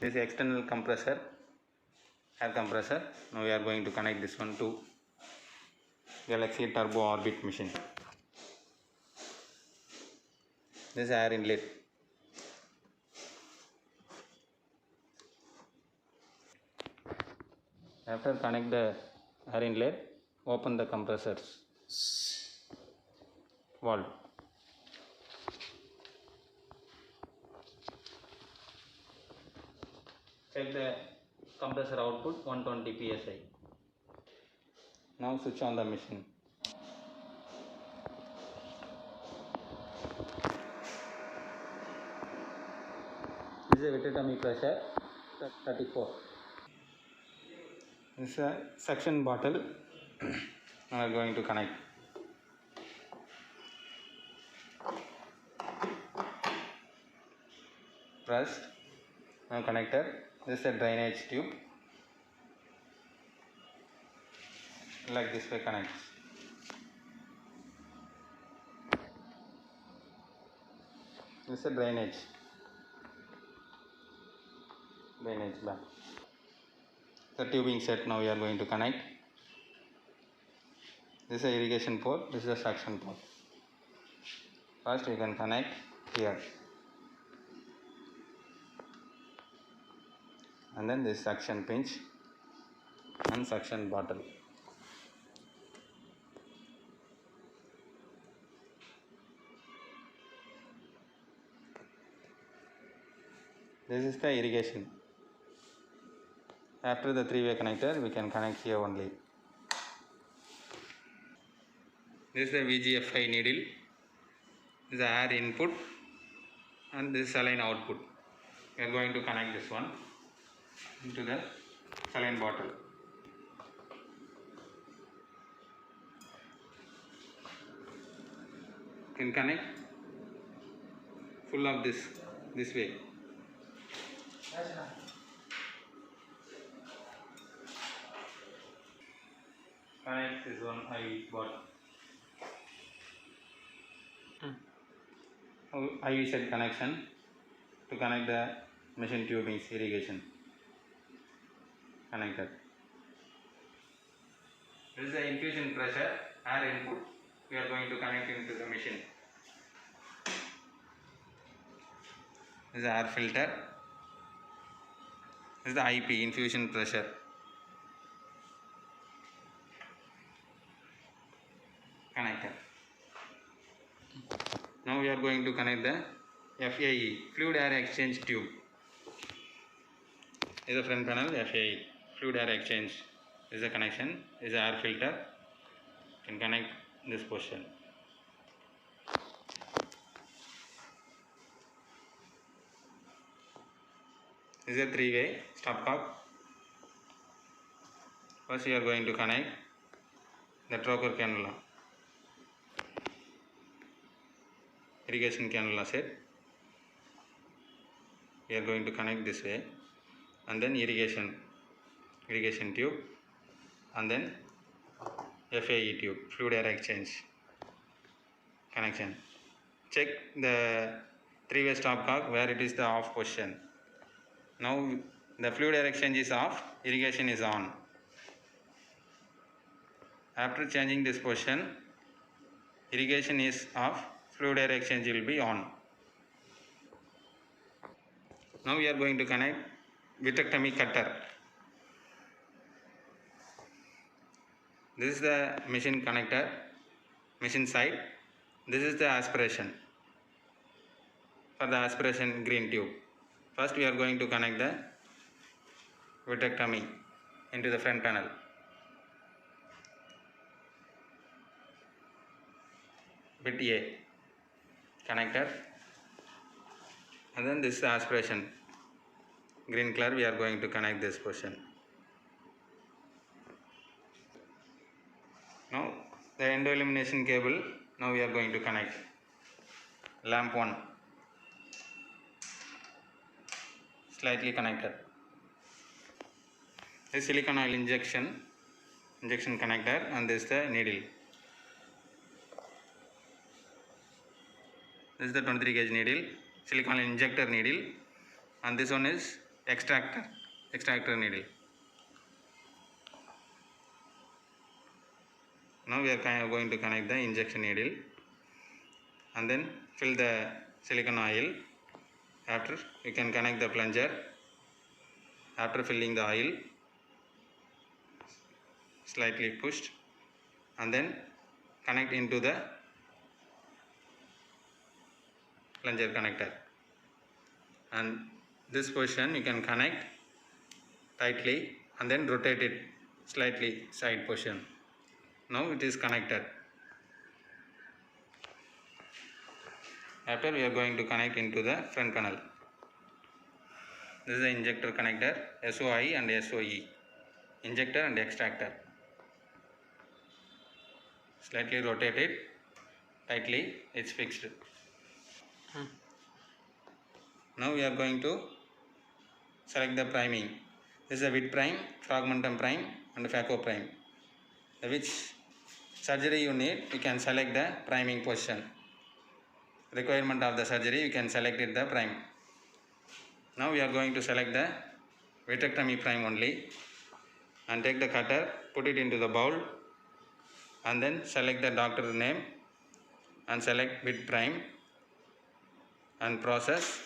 This is external compressor, air compressor. Now we are going to connect this one to Galaxy Turbo Orbit machine. This is air inlet. After connect the air inlet, open the compressor's valve. Check the compressor output 120 psi. Now switch on the machine. This is a wet atomic pressure 34. This is a suction bottle. Now we are going to connect. Pressed. Now connected. This is a drainage tube. Like this way connects. This is a drainage bag. The tubing set now we are going to connect. This is a irrigation port, this is a suction port. First we can connect here. And then this suction pinch and suction bottle. This is the irrigation. After the three-way connector, we can connect here only. This is the VGFI needle. This is the air input and this is saline output. We are going to connect this one into the saline bottle. You can connect full of this way. Connect this one IV bottle. IV set connection to connect the machine tubings irrigation. Connected. This is the infusion pressure, air input. We are going to connect into the machine. This is the air filter. This is the IP, infusion pressure. Connected. Now we are going to connect the FAE, fluid air exchange tube. This is the front panel, FAE, fluid air exchange. This is the connection. This is the air filter. You can connect this portion. This is a three-way stopcock. First we are going to connect the trocar cannula. Irrigation cannula set. We are going to connect this way, and then irrigation tube, and then FAE tube, fluid air exchange connection. Check the three-way stopcock where it is the off position. Now the fluid air exchange is off, irrigation is on. After changing this position, irrigation is off, fluid air exchange will be on. Now we are going to connect vitrectomy cutter. This is the machine connector, machine side. This is the aspiration. For the aspiration green tube. First we are going to connect the vitrectomy into the front panel. Bit A connected, and then this is the aspiration green color. We are going to connect this portion. Now the endo illumination cable. Now we are going to connect lamp 1, slightly connected. This silicone oil injection connector, and this is the needle. This is the 23 gauge needle, silicone injector needle, and this one is extractor needle. Now we are going to connect the injection needle and then fill the silicone oil. After, you can connect the plunger. After filling the oil, slightly pushed and then connect into the plunger connector, and this position you can connect tightly and then rotate it slightly side position. Now it is connected. After, we are going to connect into the front panel. This is the injector connector, SOI and SOE, injector and extractor. Slightly rotate it tightly, it's fixed. Now we are going to select the priming. This is a Witt prime, fragmentum prime and phaco prime. Which surgery you need, you can select the priming position. Requirement of the surgery, you can select it the prime. Now we are going to select the vitrectomy prime only, and take the cutter, put it into the bowl and then select the doctor name and select Witt prime and process.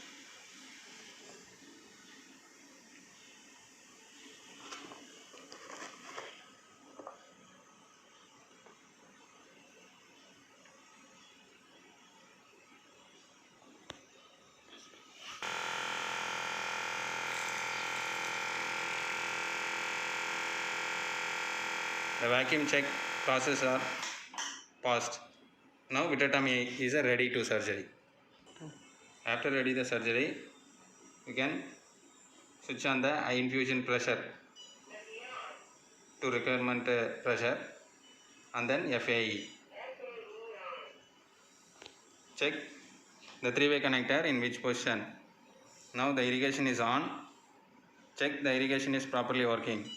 The vacuum check process are passed. Now vitrectomy is ready to surgery. After ready the surgery, you can switch on the eye infusion pressure to requirement pressure and then FAE. Check the three-way connector in which position. Now the irrigation is on. Check the irrigation is properly working.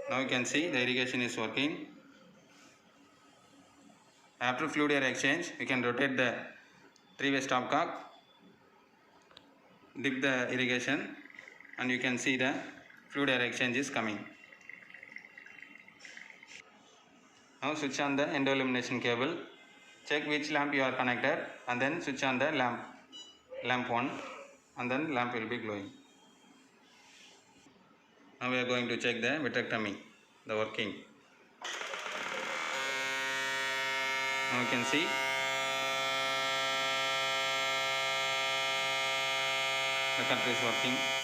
Now you can see the irrigation is working. After fluid air exchange, you can rotate the three-way stopcock, dip the irrigation, and you can see the fluid air exchange is coming. Now switch on the endo illumination cable. Check which lamp you are connected and then switch on the lamp 1 and then lamp will be glowing. Now we are going to check the vitrectomy, the working. Now you can see the cutter is working.